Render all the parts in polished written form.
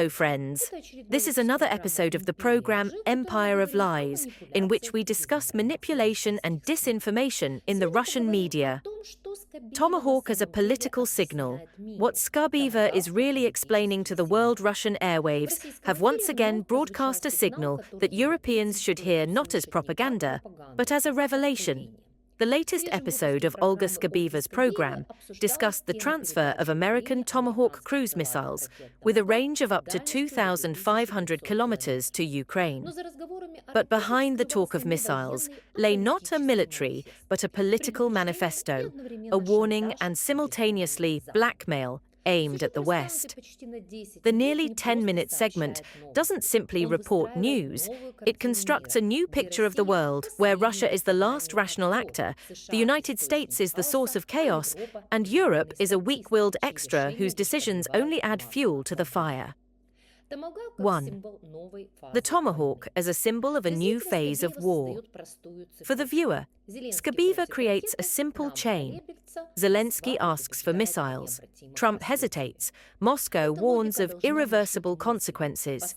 Hello, friends. This is another episode of the program Empire of Lies, in which we discuss manipulation and disinformation in the Russian media. Tomahawk as a political signal. What Skabeeva is really explaining to the world. Russian airwaves have once again broadcast a signal that Europeans should hear not as propaganda, but as a revelation. The latest episode of Olga Skabeeva's program discussed the transfer of American Tomahawk cruise missiles with a range of up to 2,500 kilometers to Ukraine. But behind the talk of missiles lay not a military, but a political manifesto, a warning and simultaneously blackmail aimed at the West. The nearly 10-minute segment doesn't simply report news, it constructs a new picture of the world where Russia is the last rational actor, the United States is the source of chaos, and Europe is a weak-willed extra whose decisions only add fuel to the fire. 1. The Tomahawk as a symbol of a new phase of war. For the viewer, Skabeeva creates a simple chain. Zelensky asks for missiles. Trump hesitates. Moscow warns of irreversible consequences.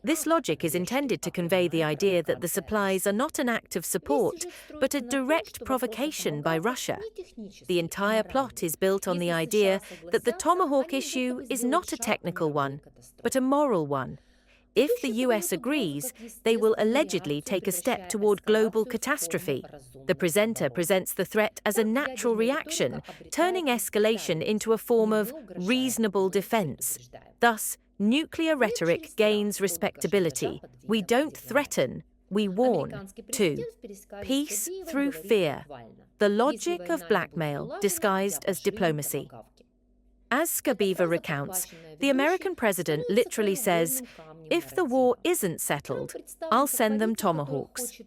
This logic is intended to convey the idea that the supplies are not an act of support, but a direct provocation by Russia. The entire plot is built on the idea that the Tomahawk issue is not a technical one, but a moral one. If the US agrees, they will allegedly take a step toward global catastrophe. The presenter presents the threat as a natural reaction, turning escalation into a form of reasonable defense. Thus, nuclear rhetoric gains respectability. We don't threaten, we warn. 2. Peace through fear. The logic of blackmail disguised as diplomacy. As Skabeeva recounts, the American president literally says, "If the war isn't settled, I'll send them Tomahawks."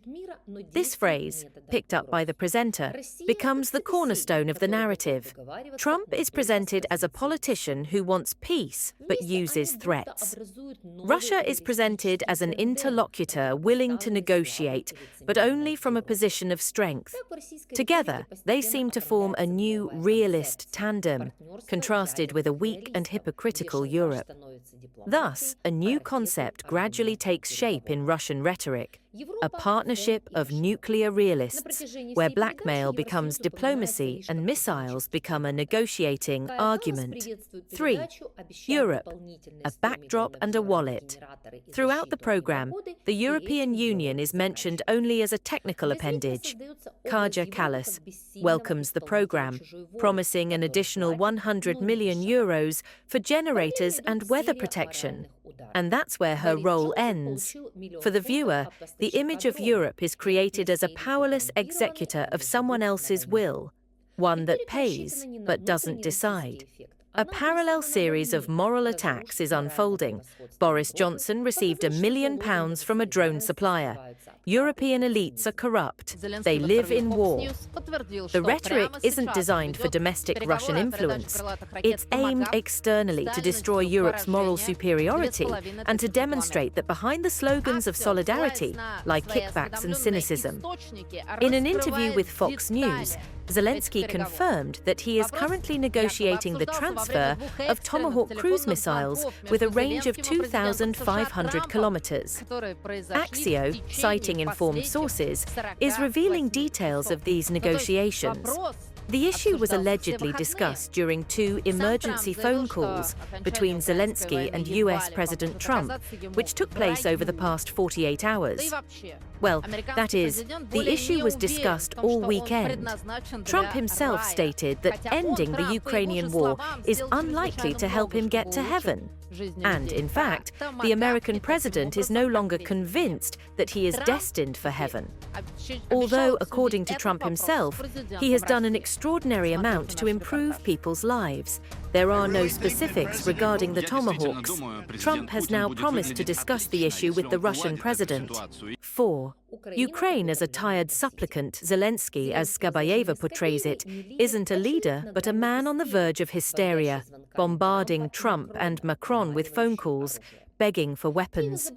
This phrase, picked up by the presenter, becomes the cornerstone of the narrative. Trump is presented as a politician who wants peace but uses threats. Russia is presented as an interlocutor willing to negotiate, but only from a position of strength. Together, they seem to form a new realist tandem, contrasted with a weak and hypocritical Europe. Thus, a new concept gradually takes shape in Russian rhetoric, a partnership of nuclear realists, where blackmail becomes diplomacy and missiles become a negotiating argument. 3. Europe, a backdrop and a wallet. Throughout the program, the European Union is mentioned only as a technical appendage. Kaja Kallas welcomes the program, promising an additional €100 million for generators and weather protection. And that's where her role ends. For the viewer, the image of Europe is created as a powerless executor of someone else's will, one that pays but doesn't decide. A parallel series of moral attacks is unfolding. Boris Johnson received £1 million from a drone supplier. European elites are corrupt. They live in war. The rhetoric isn't designed for domestic Russian influence. It's aimed externally to destroy Europe's moral superiority and to demonstrate that behind the slogans of solidarity lie kickbacks and cynicism. In an interview with Fox News, Zelensky confirmed that he is currently negotiating the transfer of Tomahawk cruise missiles with a range of 2,500 kilometers. Axio, citing informed sources, is revealing details of these negotiations. The issue was allegedly discussed during 2 emergency phone calls between Zelensky and US President Trump, which took place over the past 48 hours. Well, that is, the issue was discussed all weekend. Trump himself stated that ending the Ukrainian war is unlikely to help him get to heaven. And, in fact, the American president is no longer convinced that he is destined for heaven. Although, according to Trump himself, he has done an extraordinary amount to improve people's lives. There are no specifics regarding the Tomahawks. Trump has now promised to discuss the issue with the Russian president. 4. Ukraine as a tired supplicant. Zelensky, as Skabeeva portrays it, isn't a leader but a man on the verge of hysteria, bombarding Trump and Macron with phone calls, begging for weapons.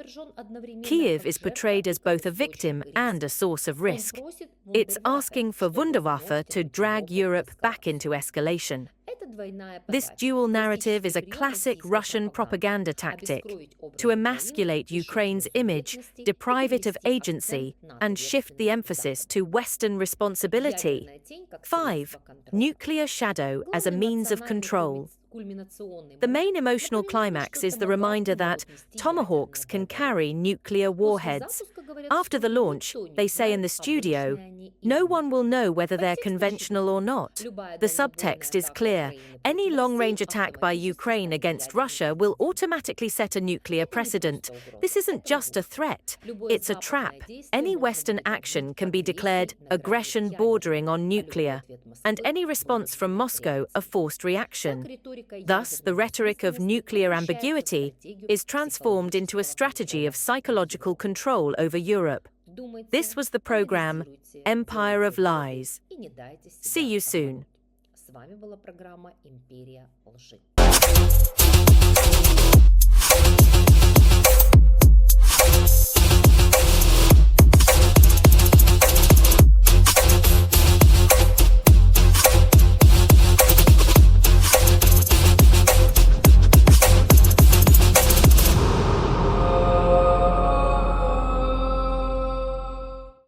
Kyiv is portrayed as both a victim and a source of risk. It's asking for Wunderwaffe to drag Europe back into escalation. This dual narrative is a classic Russian propaganda tactic to emasculate Ukraine's image, deprive it of agency, and shift the emphasis to Western responsibility. 5. Nuclear shadow as a means of control. The main emotional climax is the reminder that Tomahawks can carry nuclear warheads. After the launch, they say in the studio, "No one will know whether they're conventional or not." The subtext is clear. Any long-range attack by Ukraine against Russia will automatically set a nuclear precedent. This isn't just a threat, it's a trap. Any Western action can be declared aggression bordering on nuclear, and any response from Moscow a forced reaction. Thus, the rhetoric of nuclear ambiguity is transformed into a strategy of psychological control over Europe. This was the program Empire of Lies. See you soon. С вами была программа «Империя лжи».